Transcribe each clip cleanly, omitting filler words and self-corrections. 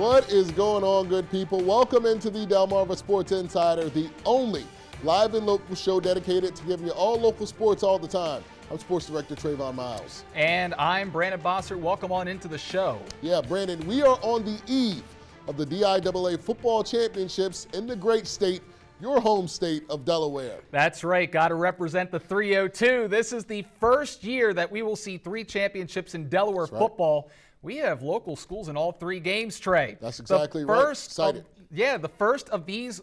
What is going on, good people? Welcome into the Delmarva Sports Insider, the only live and local show dedicated to giving you all local sports all the time. I'm Sports Director Trayvon Miles. And I'm Brandon Bossert. Welcome on into the show. Yeah, Brandon, we are on the eve of the DIAA Football Championships in the great state, your home state of Delaware. That's right. Got to represent the 302. This is the first year that we will see 3 championships in Delaware football. We have local schools in all 3 games, Trey. That's exactly right. Excited. The first of these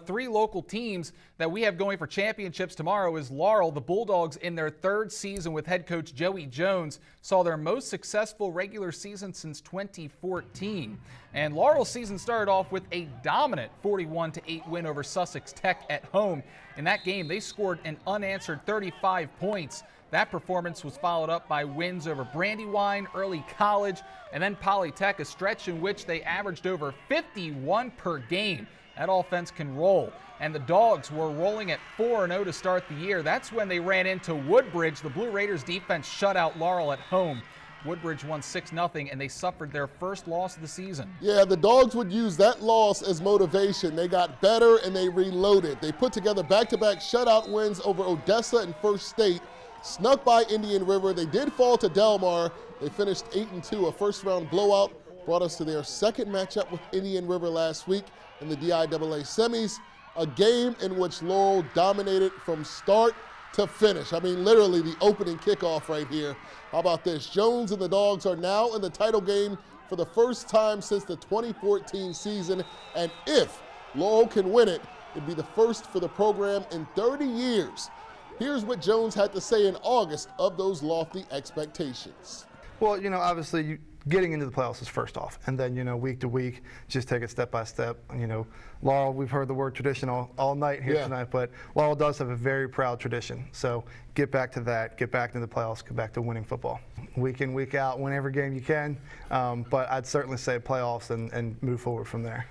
3 local teams that we have going for championships tomorrow is Laurel. The Bulldogs, in their 3rd season with head coach Joey Jones, saw their most successful regular season since 2014. And Laurel's season started off with a dominant 41-8 win over Sussex Tech at home. In that game, they scored an unanswered 35 points. That performance was followed up by wins over Brandywine, Early College, and then Polytech, a stretch in which they averaged over 51 per game. That offense can roll. And the Dogs were rolling at 4-0 to start the year. That's when they ran into Woodbridge. The Blue Raiders defense shut out Laurel at home. Woodbridge won 6-0, and they suffered their first loss of the season. Yeah, the Dogs would use that loss as motivation. They got better and they reloaded. They put together back-to-back shutout wins over Odessa and First State. Snuck by Indian River. They did fall to Delmar. They finished 8-2. A first-round blowout brought us to their second matchup with Indian River last week in the DIAA semis, a game in which Laurel dominated from start to finish. I mean, literally the opening kickoff right here. How about this? Jones and the Dogs are now in the title game for the first time since the 2014 season, and if Laurel can win it, it'd be the first for the program in 30 years. Here's what Jones had to say in August of those lofty expectations. Well, obviously getting into the playoffs is first off, and then, week to week, just take it step by step. Laurel, we've heard the word tradition all night here tonight, but Laurel does have a very proud tradition. So get back to that, get back into the playoffs, get back to winning football. Week in, week out, win every game you can, but I'd certainly say playoffs and move forward from there.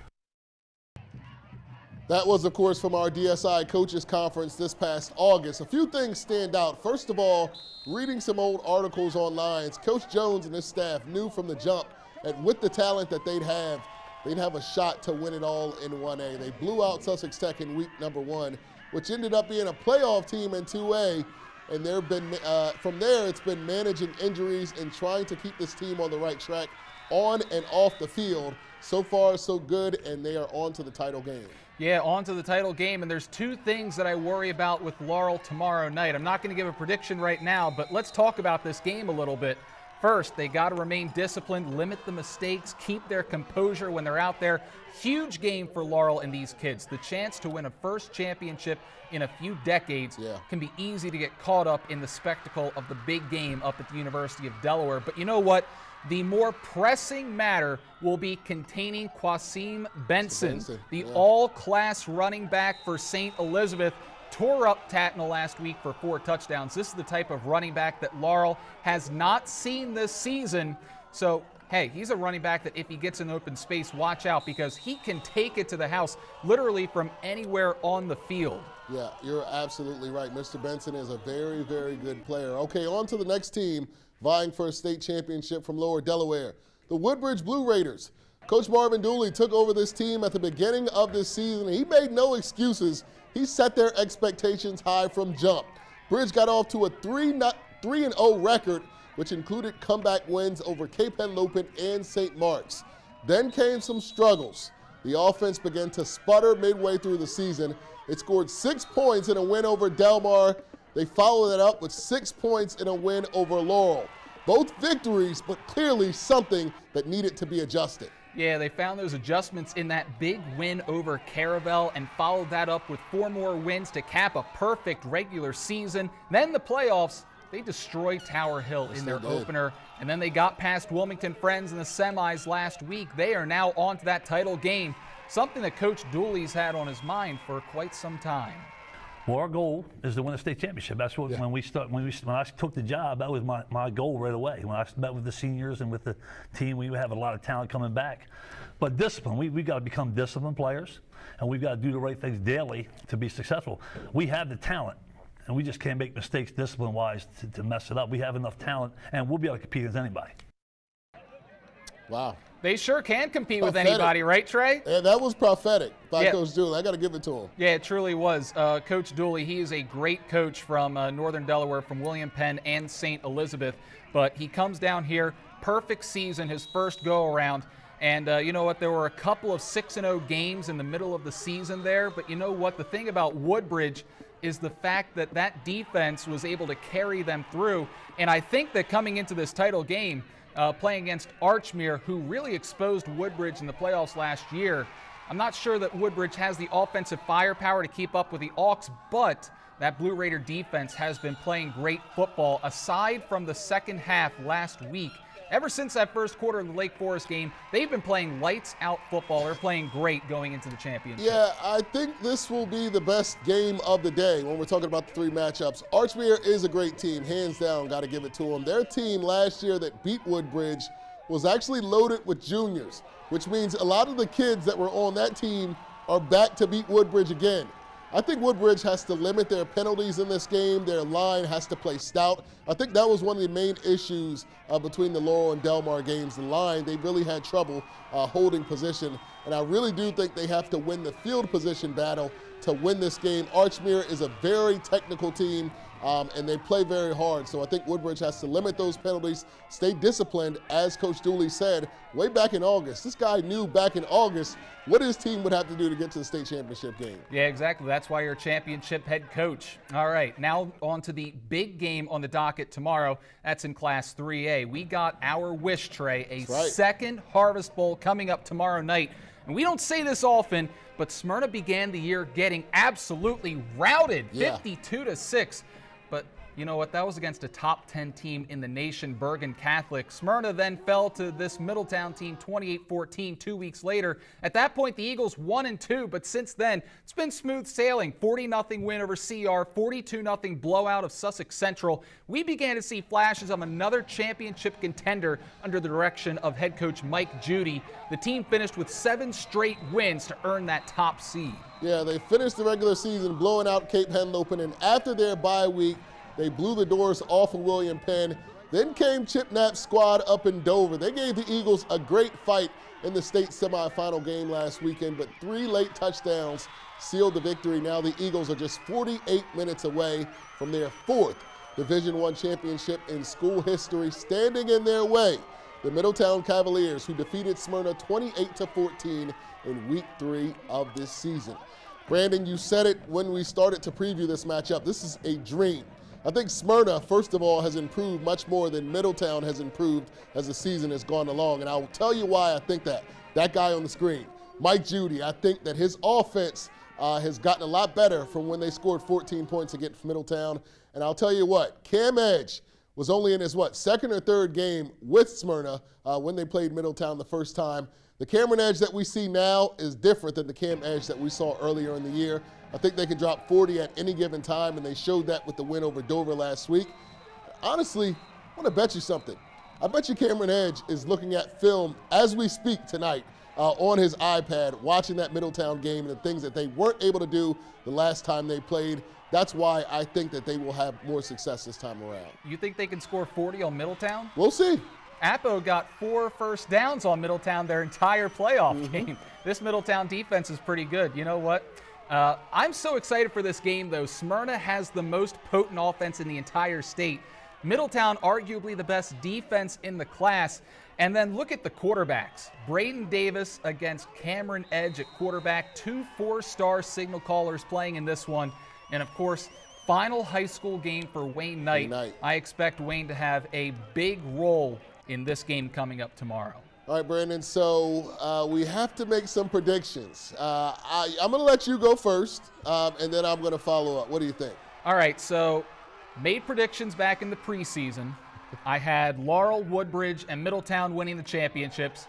That was, of course, from our DSI Coaches Conference this past August. A few things stand out. First of all, reading some old articles online, Coach Jones and his staff knew from the jump that with the talent that they'd have a shot to win it all in 1A. They blew out Sussex Tech in week number 1, which ended up being a playoff team in 2A. And from there, it's been managing injuries and trying to keep this team on the right track on and off the field. So far, so good, and they are on to the title game. Yeah, on to the title game, and there's 2 things that I worry about with Laurel tomorrow night. I'm not going to give a prediction right now, but let's talk about this game a little bit. First, they got to remain disciplined, limit the mistakes, keep their composure when they're out there. Huge game for Laurel and these kids. The chance to win a first championship in a few decades can be easy to get caught up in the spectacle of the big game up at the University of Delaware. But you know what? The more pressing matter will be containing Quasim Benson, the all-class running back for St. Elizabeth. Tore up Tatnall last week for 4 touchdowns. This is the type of running back that Laurel has not seen this season. So, hey, he's a running back that if he gets in open space, watch out, because he can take it to the house literally from anywhere on the field. Yeah, you're absolutely right. Mr. Benson is a very, very good player. Okay, on to the next team vying for a state championship from Lower Delaware, the Woodbridge Blue Raiders. Coach Marvin Dooley took over this team at the beginning of this season. He made no excuses. He set their expectations high from jump. Bridge got off to a 3-0 record, which included comeback wins over Cape Henlopen and St. Mark's. Then came some struggles. The offense began to sputter midway through the season. It scored 6 points in a win over Delmar. They followed it up with 6 points in a win over Laurel. Both victories, but clearly something that needed to be adjusted. Yeah, they found those adjustments in that big win over Caravel and followed that up with 4 more wins to cap a perfect regular season. Then the playoffs, they destroyed Tower Hill in their opener, and then they got past Wilmington Friends in the semis last week. They are now on to that title game, something that Coach Dooley's had on his mind for quite some time. Well, our goal is to win a state championship. That's what when I took the job, that was my goal right away. When I met with the seniors and with the team, we have a lot of talent coming back. But discipline, we got to become disciplined players, and we've got to do the right things daily to be successful. We have the talent, and we just can't make mistakes discipline-wise to mess it up. We have enough talent, and we'll be able to compete against anybody. Wow. They sure can compete with Prophetic. anybody, right, Trey? And that was prophetic by Yeah. Coach Dooley. I got to give it to him. Yeah, it truly was. Coach Dooley, he is a great coach from Northern Delaware, from William Penn and St. Elizabeth. But he comes down here, perfect season, his first go-around. And you know what? There were a couple of 6-0 games in the middle of the season there. But you know what? The thing about Woodbridge is the fact that that defense was able to carry them through. And I think that coming into this title game, playing against Archmere, who really exposed Woodbridge in the playoffs last year, I'm not sure that Woodbridge has the offensive firepower to keep up with the Auks, but that Blue Raider defense has been playing great football aside from the second half last week. Ever since that first quarter of the Lake Forest game, they've been playing lights-out football. They're playing great going into the championship. Yeah, I think this will be the best game of the day when we're talking about the 3 matchups. Archmere is a great team, hands down, got to give it to them. Their team last year that beat Woodbridge was actually loaded with juniors, which means a lot of the kids that were on that team are back to beat Woodbridge again. I think Woodbridge has to limit their penalties in this game. Their line has to play stout. I think that was one of the main issues between the Laurel and Delmar games. The line, they really had trouble holding position. And I really do think they have to win the field position battle to win this game. Archmere is a very technical team, and they play very hard. So I think Woodbridge has to limit those penalties, stay disciplined, as Coach Dooley said way back in August. This guy knew back in August what his team would have to do to get to the state championship game. Yeah, exactly. That's why you're a championship head coach. All right, now on to the big game on the docket tomorrow. That's in Class 3A. We got our wish, Trey, a second Harvest Bowl coming up tomorrow night. And we don't say this often, but Smyrna began the year getting absolutely routed, 52-6. But you know what? That was against a top 10 team in the nation, Bergen Catholic. Smyrna then fell to this Middletown team 28-14 2 weeks later. At that point, the Eagles 1-2, but since then, it's been smooth sailing. 40-0 win over CR, 42-0 blowout of Sussex Central. We began to see flashes of another championship contender under the direction of head coach Mike Judy. The team finished with 7 straight wins to earn that top seed. Yeah, they finished the regular season blowing out Cape Henlopen, and after their bye week, they blew the doors off of William Penn. Then came Chip Knapp's squad up in Dover. They gave the Eagles a great fight in the state semifinal game last weekend, but 3 late touchdowns sealed the victory. Now the Eagles are just 48 minutes away from their 4th Division I championship in school history. Standing in their way, the Middletown Cavaliers, who defeated Smyrna 28-14 in week 3 of this season. Brandon, you said it when we started to preview this matchup. This is a dream. I think Smyrna, first of all, has improved much more than Middletown has improved as the season has gone along. And I will tell you why I think that. That guy on the screen, Mike Judy, I think that his offense has gotten a lot better from when they scored 14 points against Middletown. And I'll tell you what, Cam Edge was only in his, 2nd or 3rd game with Smyrna when they played Middletown the first time. The Cameron Edge that we see now is different than the Cam Edge that we saw earlier in the year. I think they can drop 40 at any given time, and they showed that with the win over Dover last week. Honestly, I want to bet you something. I bet you Cameron Edge is looking at film as we speak tonight on his iPad, watching that Middletown game and the things that they weren't able to do the last time they played. That's why I think that they will have more success this time around. You think they can score 40 on Middletown? We'll see. Apo got 4 first downs on Middletown their entire playoff game. This Middletown defense is pretty good. You know what? I'm so excited for this game, though. Smyrna has the most potent offense in the entire state. Middletown, arguably the best defense in the class. And then look at the quarterbacks. Braden Davis against Cameron Edge at quarterback. 2 4-star signal callers playing in this one. And, of course, final high school game for Wayne Knight. I expect Wayne to have a big role in this game coming up tomorrow. All right, Brandon, so we have to make some predictions. I'm going to let you go first, and then I'm going to follow up. What do you think? All right, so made predictions back in the preseason. I had Laurel, Woodbridge, and Middletown winning the championships.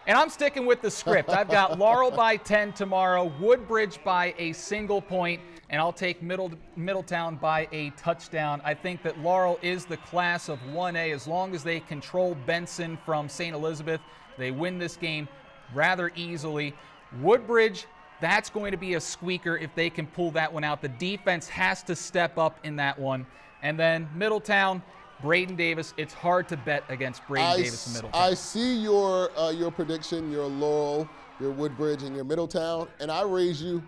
And I'm sticking with the script. I've got Laurel by 10 tomorrow, Woodbridge by a single point, and I'll take Middletown by a touchdown. I think that Laurel is the class of 1A. As long as they control Benson from St. Elizabeth, they win this game rather easily. Woodbridge, that's going to be a squeaker if they can pull that one out. The defense has to step up in that one. And then Middletown, Braden Davis, it's hard to bet against Braden Davis in Middletown. I see your prediction, your Laurel, your Woodbridge, and your Middletown, and I raise you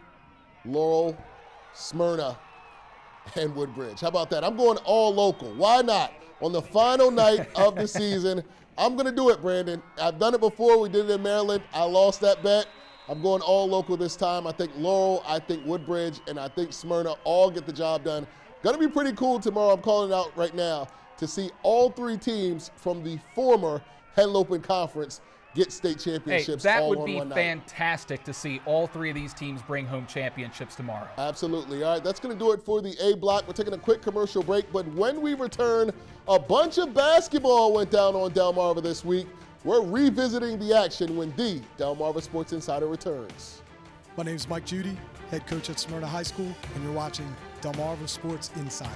Laurel, Smyrna, and Woodbridge. How about that? I'm going all local. Why not? On the final night of the season, I'm going to do it, Brandon. I've done it before. We did it in Maryland. I lost that bet. I'm going all local this time. I think Laurel, I think Woodbridge, and I think Smyrna all get the job done. Going to be pretty cool tomorrow. I'm calling it out right now to see all three teams from the former Henlopen Conference get state championships that all would on be one night. Fantastic to see all three of these teams bring home championships tomorrow. Absolutely. All right, that's going to do it for the A block. We're taking a quick commercial break, but when we return, a bunch of basketball went down on Delmarva this week. We're revisiting the action when the Delmarva Sports Insider returns. My name is Mike Judy, head coach at Smyrna High School, and you're watching Delmarva Sports Insider.